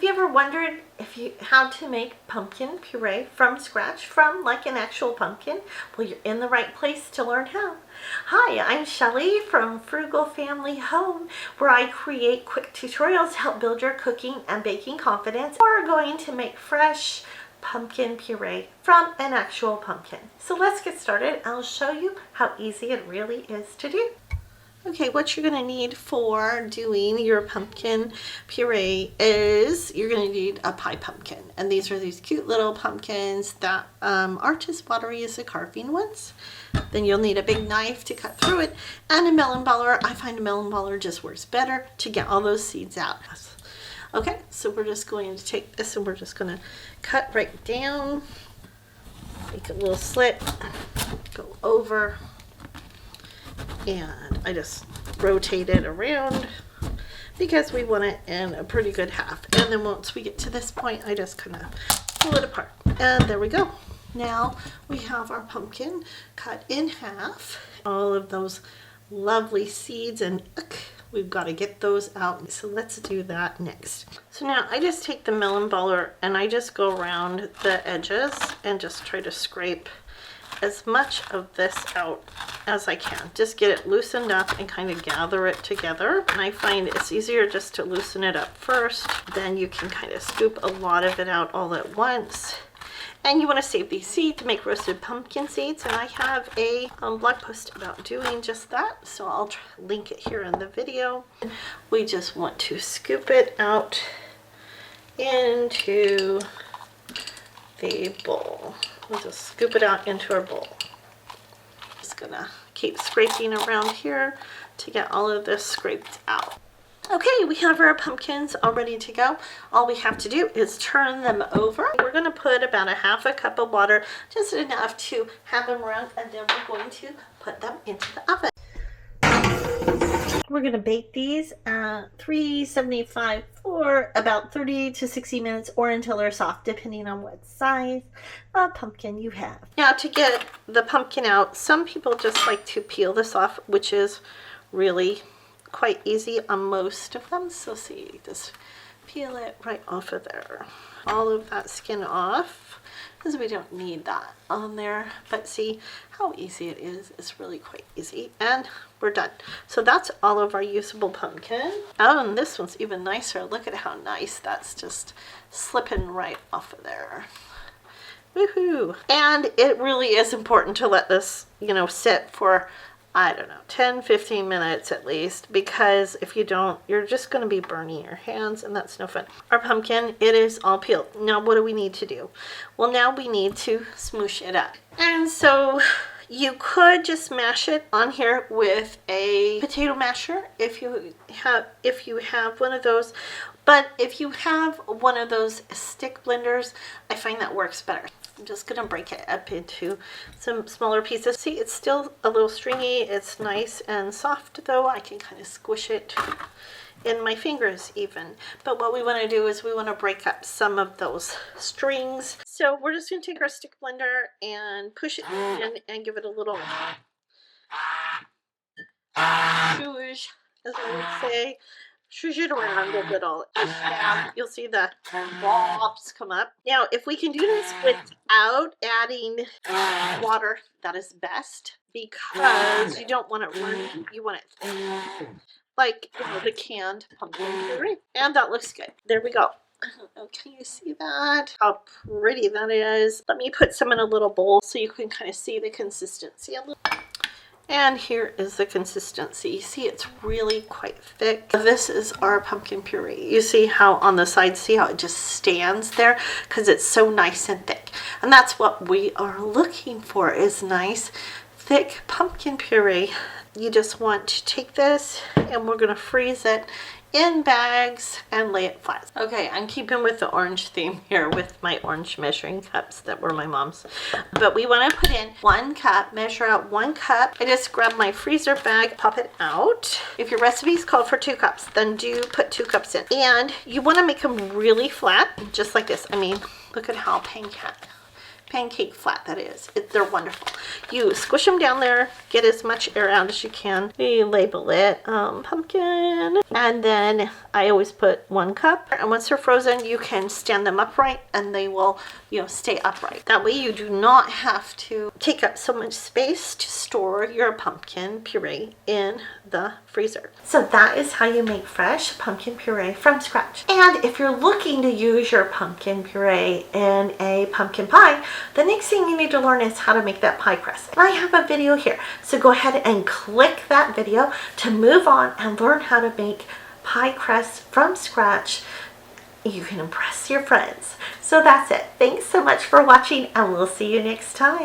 Have you ever wondered how to make pumpkin puree from scratch, from like an actual pumpkin? Well, you're in the right place to learn how. Hi, I'm Shelly from Frugal Family Home, where I create quick tutorials to help build your cooking and baking confidence. We're going to make fresh pumpkin puree from an actual pumpkin. So let's get started. I'll show you how easy it really is to do. Okay, what you're going to need for doing your pumpkin puree is you're going to need a pie pumpkin. And these are these cute little pumpkins that aren't as watery as the carving ones. Then you'll need a big knife to cut through it and a melon baller. I find a melon baller just works better to get all those seeds out. Okay, so we're just going to take this and we're just going to cut right down, make a little slit, go over, and I just rotate it around because we want it in a pretty good half. And then once we get to this point, I just kind of pull it apart. And there we go. Now we have our pumpkin cut in half. All of those lovely seeds, and we've got to get those out. So let's do that next. So now I just take the melon baller and I just go around the edges and just try to scrape as much of this out as I can. Just get it loosened up and kind of gather it together. And I find it's easier just to loosen it up first. Then you can kind of scoop a lot of it out all at once. And you want to save these seeds to make roasted pumpkin seeds. And I have a blog post about doing just that. So I'll link it here in the video. We just want to scoop it out into the bowl. We'll just scoop it out into our bowl. Just gonna keep scraping around here to get all of this scraped out. Okay, we have our pumpkins all ready to go. All we have to do is turn them over. We're gonna put about a half a cup of water, just enough to have them around, and then we're going to put them into the oven. We're going to bake these at 375 for about 30 to 60 minutes or until they're soft, depending on what size of pumpkin you have. Now, to get the pumpkin out, some people just like to peel this off, which is really quite easy on most of them. So see, just peel it right off of there. All of that skin off, because we don't need that on there. But see how easy it is. It's really quite easy. And we're done. So that's all of our usable pumpkin. Oh, and this one's even nicer. Look at how nice that's just slipping right off of there. Woohoo! And it really is important to let this, sit for, I don't know, 10-15 minutes at least, because if you don't, you're just going to be burning your hands, and that's no fun. Our pumpkin, it is all peeled. Now what do we need to do? Well, now we need to smoosh it up. And so you could just mash it on here with a potato masher if you have one of those. But if you have one of those stick blenders, I find that works better. I'm just going to break it up into some smaller pieces. See, it's still a little stringy. It's nice and soft, though. I can kind of squish it in my fingers even. But what we want to do is we want to break up some of those strings. So we're just going to take our stick blender and push it in and give it a little swoosh, as I would say. Swoosh it around a little, and you'll see the blobs come up. Now, if we can do this without adding water, that is best, because you don't want it runny. You want it like the canned pumpkin puree, and that looks good. There we go. Oh, can you see that? How pretty that is. Let me put some in a little bowl so you can kind of see the consistency a little. And here is the consistency. See, it's really quite thick. This is our pumpkin puree. You see how on the side, see how it just stands there? Because it's so nice and thick. And that's what we are looking for, is nice, thick pumpkin puree. You just want to take this and we're going to freeze it in bags and lay it flat. Okay, I'm keeping with the orange theme here with my orange measuring cups that were my mom's. But we want to put in 1 cup, measure out 1 cup. I just grab my freezer bag, pop it out. If your recipe's called for 2 cups, then do put 2 cups in. And you want to make them really flat, just like this. I mean, look at how pancake flat, that is. They're wonderful. You squish them down there, get as much air out as you can. You label it pumpkin, and then I always put 1 cup. And once they're frozen, you can stand them upright and they will, stay upright. That way you do not have to take up so much space to store your pumpkin puree in the freezer. So that is how you make fresh pumpkin puree from scratch. And if you're looking to use your pumpkin puree in a pumpkin pie, the next thing you need to learn is how to make that pie crust. And I have a video here, so go ahead and click that video to move on and learn how to make pie crust from scratch. You can impress your friends. So that's it. Thanks so much for watching, and we'll see you next time.